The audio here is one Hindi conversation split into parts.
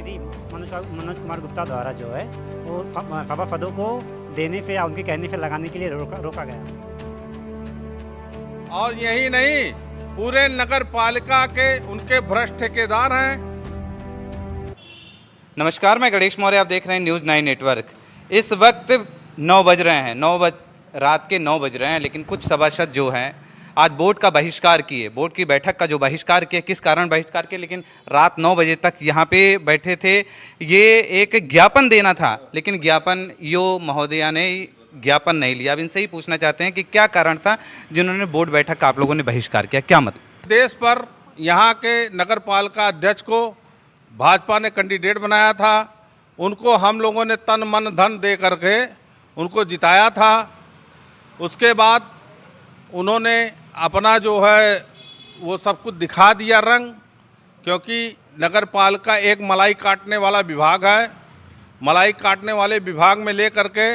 प्रतिनिधि मनोज कुमार गुप्ता द्वारा जो है वो सभासदों को देने से या उनके कहने से लगाने के लिए रोका गया। और यही नहीं, पूरे नगर पालिका के उनके भ्रष्ट ठेकेदार हैं। नमस्कार, मैं गणेश मौर्य, आप देख रहे हैं न्यूज़ 9 नेटवर्क। इस वक्त 9 बज रहे हैं, रात के 9 बज रहे हैं, लेकिन कुछ सभासद जो हैं आज बोर्ड का बहिष्कार किए। बोर्ड की बैठक का जो बहिष्कार किया, किस कारण बहिष्कार किया, लेकिन रात 9 बजे तक यहाँ पे बैठे थे। ये एक ज्ञापन देना था, लेकिन ज्ञापन यो महोदया ने ज्ञापन नहीं लिया। अब इनसे ही पूछना चाहते हैं कि क्या कारण था जिन्होंने बोर्ड बैठक का आप लोगों ने बहिष्कार किया, क्या मतलब? देश पर यहाँ के नगर पालिका अध्यक्ष को भाजपा ने कैंडिडेट बनाया था, उनको हम लोगों ने तन मन धन दे करके उनको जिताया था। उसके बाद उन्होंने अपना जो है वो सब कुछ दिखा दिया रंग, क्योंकि नगर पालिका एक मलाई काटने वाला विभाग है। मलाई काटने वाले विभाग में ले करके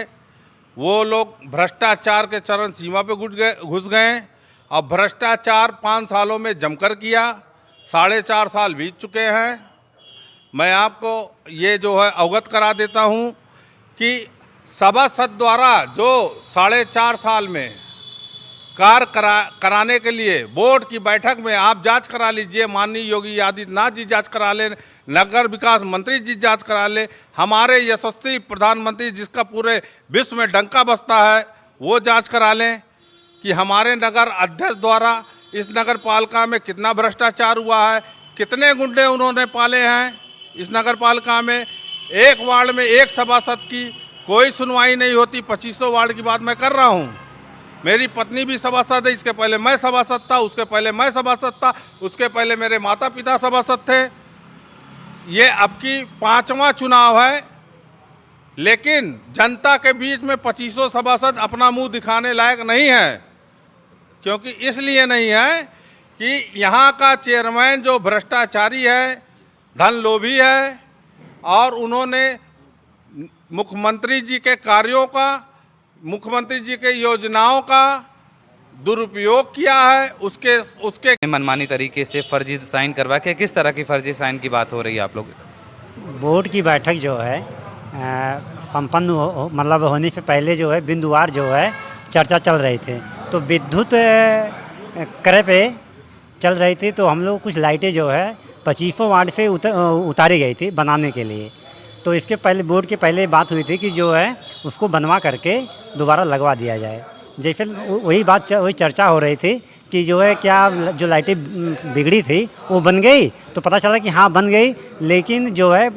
वो लोग भ्रष्टाचार के चरम सीमा पे घुस गए। अब भ्रष्टाचार 5 सालों में जमकर किया, 4.5 साल बीत चुके हैं। मैं आपको ये जो है अवगत करा देता हूँ कि सभासद द्वारा जो 4.5 साल में कार्य कराने के लिए बोर्ड की बैठक में आप जांच करा लीजिए, माननीय योगी आदित्यनाथ जी जांच करा लें, नगर विकास मंत्री जी जांच करा लें, हमारे यशस्वी प्रधानमंत्री जिसका पूरे विश्व में डंका बजता है वो जांच करा लें कि हमारे नगर अध्यक्ष द्वारा इस नगर पालिका में कितना भ्रष्टाचार हुआ है, कितने गुंडे उन्होंने पाले हैं। इस नगर पालिका में एक वार्ड में एक सभासद की कोई सुनवाई नहीं होती। 2500 वार्ड की बात मैं कर रहा हूँ। मेरी पत्नी भी सभासद है, इसके पहले मैं सभासद था, उसके पहले मैं सभासद था, उसके पहले मेरे माता पिता सभासद थे। ये अब की 5वां चुनाव है, लेकिन जनता के बीच में 2500 सभासद अपना मुंह दिखाने लायक नहीं है। क्योंकि इसलिए नहीं है कि यहाँ का चेयरमैन जो भ्रष्टाचारी है, धन लोभी है, और उन्होंने मुख्यमंत्री जी के कार्यों का, मुख्यमंत्री जी के योजनाओं का दुरुपयोग किया है। उसके मनमानी तरीके से फर्जी साइन करवा के, किस तरह की फर्जी साइन की बात हो रही है आप लोग? बोर्ड की बैठक जो है संपन्न मतलब होने से पहले जो है बिंदुवार जो है चर्चा चल रही थी। तो विद्युत क्रय पे चल रही थी, तो हम लोग कुछ लाइटें जो है 2500 वाट से उतारी गई थी बनाने के लिए। तो इसके पहले बोर्ड के पहले बात हुई थी कि जो है उसको बनवा करके दोबारा लगवा दिया जाए। जैसे वही चर्चा हो रही थी कि जो है क्या जो लाइटें बिगड़ी थी वो बन गई, तो पता चला कि हाँ बन गई, लेकिन जो है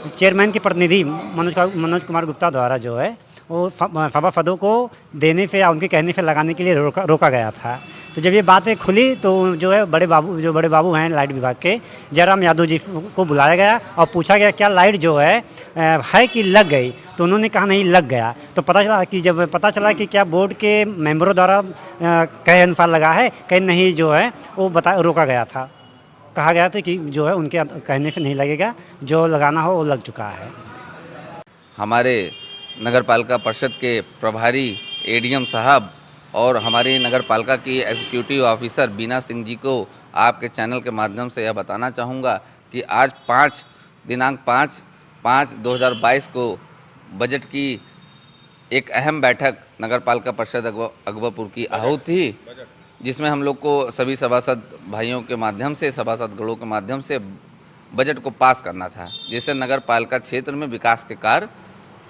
चेयरमैन के प्रतिनिधि मनोज कुमार गुप्ता द्वारा जो है वो सभासदों को देने से या उनके कहने से लगाने के लिए रोका गया था। तो जब ये बातें खुली तो जो है बड़े बाबू हैं लाइट विभाग के, जयराम यादव जी को बुलाया गया और पूछा गया क्या लाइट जो है कि लग गई। तो उन्होंने कहा नहीं लग गया। तो जब पता चला कि क्या बोर्ड के मेंबरों द्वारा कहे अनुसार लगा है, कहीं नहीं जो है वो रोका गया था। कहा गया था कि जो है उनके कहने से नहीं लगेगा, जो लगाना हो वो लग चुका है। हमारे नगर पालिका परिषद के प्रभारी एडीएम साहब और हमारी नगर पालिका की एग्जीक्यूटिव ऑफिसर बीना सिंह जी को आपके चैनल के माध्यम से यह बताना चाहूँगा कि आज दिनांक 5/5/2022 को बजट की एक अहम बैठक नगर पालिका परिषद अकबरपुर की आहूत थी, जिसमें हम लोग को सभी सभासद भाइयों के माध्यम से, सभासद गणों के माध्यम से बजट को पास करना था, जिससे नगर पालिका क्षेत्र में विकास के कार्य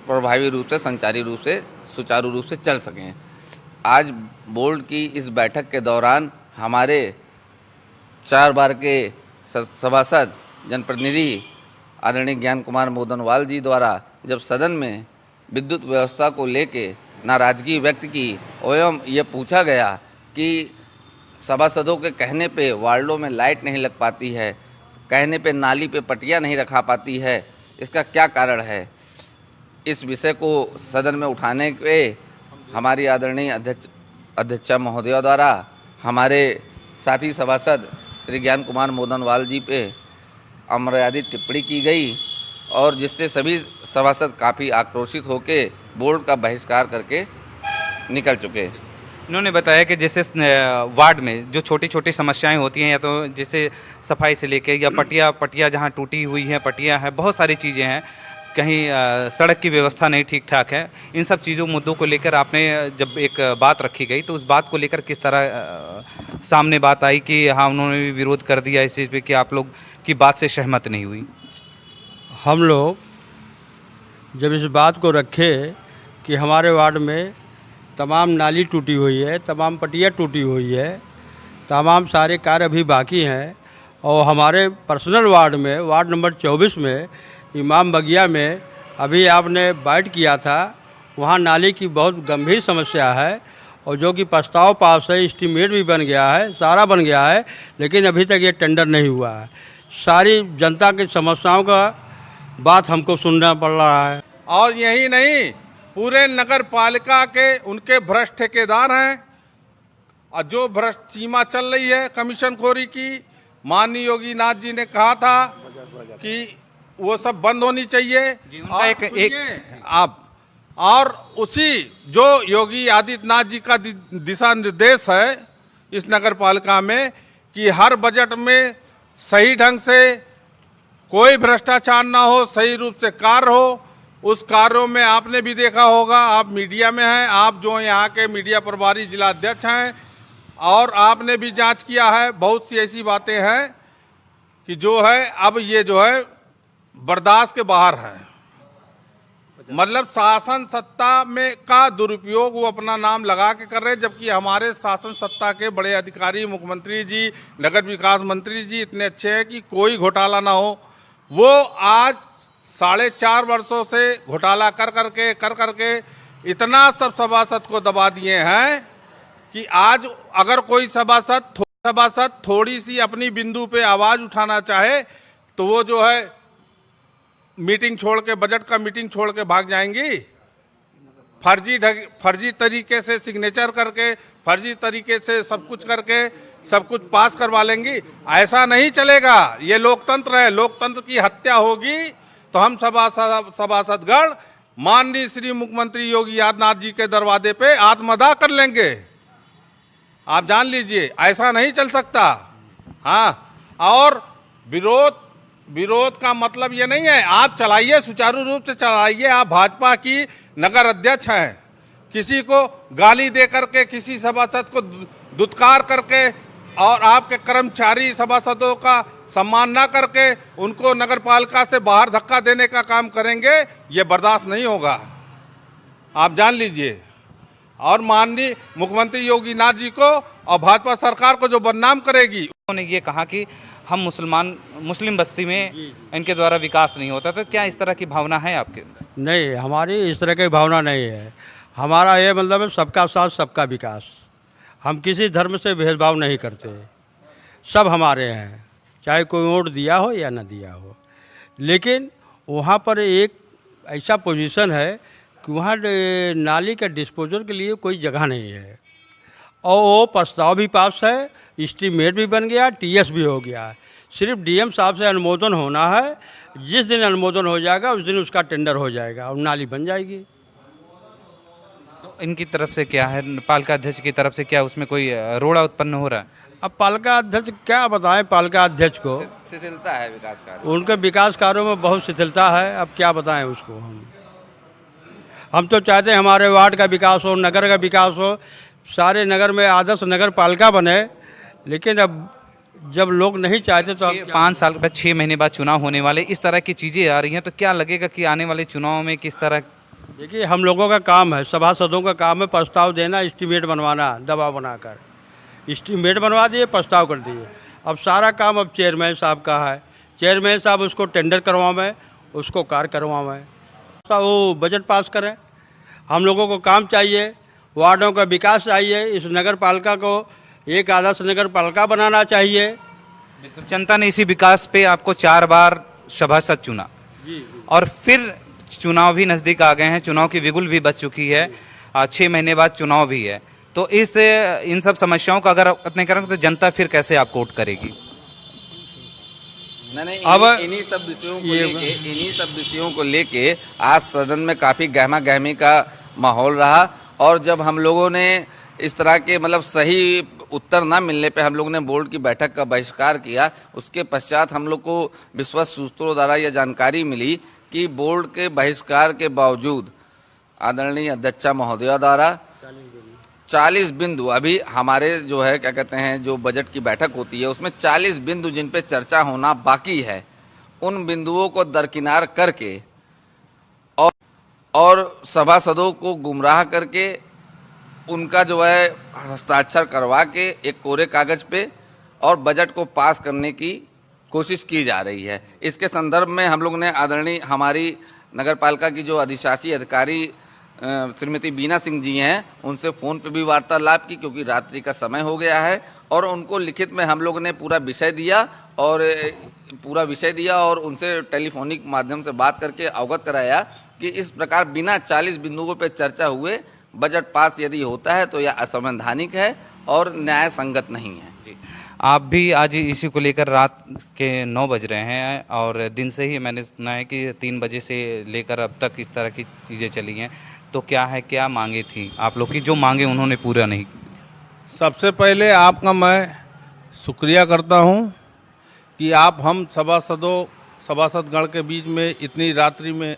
प्रभावी रूप से, संचारी रूप से, सुचारू रूप से चल सकें। आज बोर्ड की इस बैठक के दौरान हमारे 4 बार के सभासद जनप्रतिनिधि आदरणीय ज्ञान कुमार मोदनवाल जी द्वारा जब सदन में विद्युत व्यवस्था को लेके नाराजगी व्यक्त की एवं ये पूछा गया कि सभासदों के कहने पे वार्डों में लाइट नहीं लग पाती है, कहने पे नाली पे पटिया नहीं रखा पाती है, इसका क्या कारण है। इस विषय को सदन में उठाने पे हमारी आदरणीय अध्यक्षा महोदया द्वारा हमारे साथी सभासद श्री ज्ञान कुमार मोदनवाल जी पे अमर्यादित टिप्पणी की गई और जिससे सभी सभासद काफ़ी आक्रोशित होकर बोर्ड का बहिष्कार करके निकल चुके। इन्होंने बताया कि जैसे वार्ड में जो छोटी छोटी समस्याएं होती हैं, या तो जैसे सफाई से लेके, या पटिया जहां टूटी हुई है, पटिया है, बहुत सारी चीज़ें हैं, कहीं सड़क की व्यवस्था नहीं ठीक ठाक है, इन सब चीज़ों मुद्दों को लेकर आपने जब एक बात रखी गई तो उस बात को लेकर किस तरह सामने बात आई कि हाँ उन्होंने भी विरोध कर दिया इस चीज़ पे कि आप लोग की बात से सहमत नहीं हुई? हम लोग जब इस बात को रखे कि हमारे वार्ड में तमाम नाली टूटी हुई है, तमाम पटिया टूटी हुई है, तमाम सारे कार्य अभी बाकी हैं, और हमारे पर्सनल वार्ड में, वार्ड नंबर 24 में, इमाम बगिया में अभी आपने बाइट किया था, वहाँ नाली की बहुत गंभीर समस्या है, और जो कि प्रस्ताव पास है, एस्टीमेट भी बन गया है, सारा बन गया है, लेकिन अभी तक ये टेंडर नहीं हुआ है। सारी जनता की समस्याओं का बात हमको सुनना पड़ रहा है। और यही नहीं, पूरे नगर पालिका के उनके भ्रष्ट ठेकेदार हैं, और जो भ्रष्ट सीमा चल रही है कमीशन खोरी की, माननीय योगी नाथ जी ने कहा था कि वो सब बंद होनी चाहिए। उनका एक आप और उसी जो योगी आदित्यनाथ जी का दिशा निर्देश है इस नगर पालिका में कि हर बजट में सही ढंग से कोई भ्रष्टाचार ना हो, सही रूप से कार्य हो, उस कार्यों में आपने भी देखा होगा, आप मीडिया में हैं, आप जो यहाँ के मीडिया प्रभारी जिला अध्यक्ष हैं, और आपने भी जांच किया है, बहुत सी ऐसी बातें हैं कि जो है अब ये जो है बर्दाश्त के बाहर है। मतलब शासन सत्ता में का दुरुपयोग वो अपना नाम लगा के कर रहे हैं, जबकि हमारे शासन सत्ता के बड़े अधिकारी, मुख्यमंत्री जी, नगर विकास मंत्री जी इतने अच्छे हैं कि कोई घोटाला ना हो। वो आज 4.5 वर्षों से घोटाला कर करके इतना सब सभासद को दबा दिए हैं कि आज अगर कोई सभासद थोड़ी सी अपनी बिंदु पे आवाज उठाना चाहे तो वो जो है मीटिंग छोड़ के, बजट का मीटिंग छोड़ के भाग जाएंगी, फर्जी तरीके से सिग्नेचर करके, फर्जी तरीके से सब कुछ करके सब कुछ पास करवा लेंगी। ऐसा नहीं चलेगा, ये लोकतंत्र है। लोकतंत्र की हत्या होगी तो हम सभासदगण माननीय श्री मुख्यमंत्री योगी आदित्यनाथ जी के दरवाजे पे आत्मदाह कर लेंगे। आप जान लीजिए, ऐसा नहीं चल सकता। हाँ, और विरोध का मतलब ये नहीं है, आप चलाइए, सुचारू रूप से चलाइए। आप भाजपा की नगर अध्यक्ष हैं, किसी को गाली दे करके, किसी सभासद को दुत्कार करके और आपके कर्मचारी सभासदों का सम्मान ना करके उनको नगर पालिका से बाहर धक्का देने का काम करेंगे, ये बर्दाश्त नहीं होगा, आप जान लीजिए। और माननीय मुख्यमंत्री योगी नाथ जी को और भाजपा सरकार को जो बदनाम करेगी। उन्होंने ये कहा कि हम मुस्लिम बस्ती में इनके द्वारा विकास नहीं होता, तो क्या इस तरह की भावना है आपके? नहीं, हमारी इस तरह की भावना नहीं है। हमारा ये मतलब है सबका साथ सबका विकास। हम किसी धर्म से भेदभाव नहीं करते, सब हमारे हैं, चाहे कोई वोट दिया हो या ना दिया हो। लेकिन वहाँ पर एक ऐसा पोजीशन है कि वहाँ नाली के डिस्पोजल के लिए कोई जगह नहीं है, और वो प्रस्ताव भी पास है, एस्टीमेट भी बन गया, टीएस भी हो गया। सिर्फ डीएम साहब से अनुमोदन होना है। जिस दिन अनुमोदन हो जाएगा उस दिन उसका टेंडर हो जाएगा और नाली बन जाएगी। तो इनकी तरफ से क्या है, पालिका अध्यक्ष की तरफ से क्या उसमें कोई रोड़ा उत्पन्न हो रहा है? अब पालिका अध्यक्ष क्या बताएं, पालिका अध्यक्ष को शिथिलता है विकास कार्य, उनके विकास कार्यों में बहुत शिथिलता है। अब क्या बताएं उसको। हम तो चाहते हैं हमारे वार्ड का विकास हो, नगर का विकास हो, सारे नगर में आदर्श नगर पालिका बने। लेकिन अब जब लोग नहीं चाहते तो 5 साल के बाद 6 महीने बाद चुनाव होने वाले, इस तरह की चीज़ें आ रही हैं, तो क्या लगेगा कि आने वाले चुनाव में किस तरह? देखिए, हम लोगों का काम है, सभासदों का काम है प्रस्ताव देना, एस्टीमेट बनवाना, दबाव बनाकर एस्टीमेट बनवा दिए, प्रस्ताव कर दिए। अब सारा काम अब चेयरमैन साहब का है। चेयरमैन साहब उसको टेंडर करवावें, उसको कार्य करवावें, वो बजट पास करें। हम लोगों को काम चाहिए, वार्डों का विकास चाहिए, इस नगर पालिका को एक आदर्श नगर पालिका बनाना चाहिए। बिल्कुल, जनता ने इसी विकास पे आपको 4 बार सभासद चुना जी। और फिर चुनाव भी नज़दीक आ गए हैं, चुनाव की बिगुल भी बच चुकी है, 6 महीने बाद चुनाव भी है। तो इन सब समस्याओं का अगर अपने करें तो जनता फिर कैसे आपको वोट करेगी? नहीं, इन्हीं सब विषयों को लेके आज सदन में काफी गहमा गहमी का माहौल रहा। और जब हम लोगों ने इस तरह के मतलब सही उत्तर ना मिलने पे हम लोग ने बोर्ड की बैठक का बहिष्कार किया। उसके पश्चात हम लोग को विश्वस्त सूत्रों द्वारा यह जानकारी मिली कि बोर्ड के बहिष्कार के बावजूद आदरणीय अध्यक्षा महोदया द्वारा 40 बिंदु, अभी हमारे जो है क्या कहते हैं जो बजट की बैठक होती है उसमें 40 बिंदु जिन पे चर्चा होना बाकी है, उन बिंदुओं को दरकिनार करके और सभासदों को गुमराह करके उनका जो है हस्ताक्षर करवा के एक कोरे कागज पे और बजट को पास करने की कोशिश की जा रही है। इसके संदर्भ में हम लोग ने आदरणीय हमारी नगर पालिका की जो अधिशासी अधिकारी श्रीमती बीना सिंह जी हैं, उनसे फ़ोन पे भी वार्तालाप की, क्योंकि रात्रि का समय हो गया है, और उनको लिखित में हम लोग ने पूरा विषय दिया और उनसे टेलीफोनिक माध्यम से बात करके अवगत कराया कि इस प्रकार बिना 40 बिंदुओं पर चर्चा हुए बजट पास यदि होता है तो यह असंवैधानिक है और न्याय संगत नहीं है। जी, आप भी आज इसी को लेकर रात के 9 बज रहे हैं और दिन से ही मैंने सुना है कि 3 बजे से लेकर अब तक इस तरह की चीज़ें चली हैं, तो क्या मांगे थी आप लोग की जो मांगे उन्होंने पूरा नहीं? सबसे पहले आपका मैं शुक्रिया करता हूं कि आप हम सभासदगण के बीच में इतनी रात्रि में